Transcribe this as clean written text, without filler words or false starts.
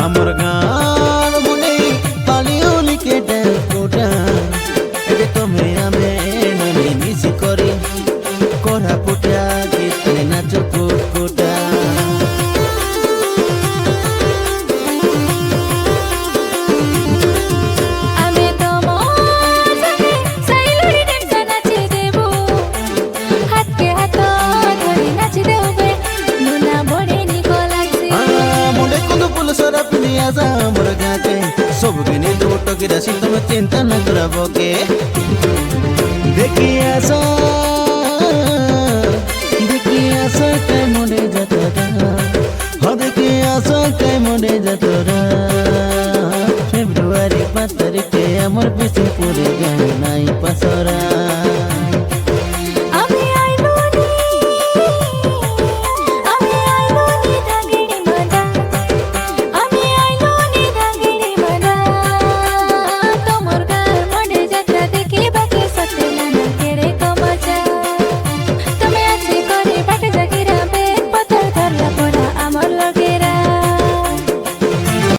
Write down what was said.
আমার গান মনে পালিও লিখে কোটা এতে তুমি আমি মনে মিশি করি করা পুটা গীতে নাচ কোটা मोर गाके सब दिने दुटो की राशि तुम चिंता न करबो के देखिया सो के मोरे जतरा हो देखिया सो के मोरे जतरा फेब्रुआरी 5 तारिखे আমার পিছে পড়ে গেল নাই পাসরা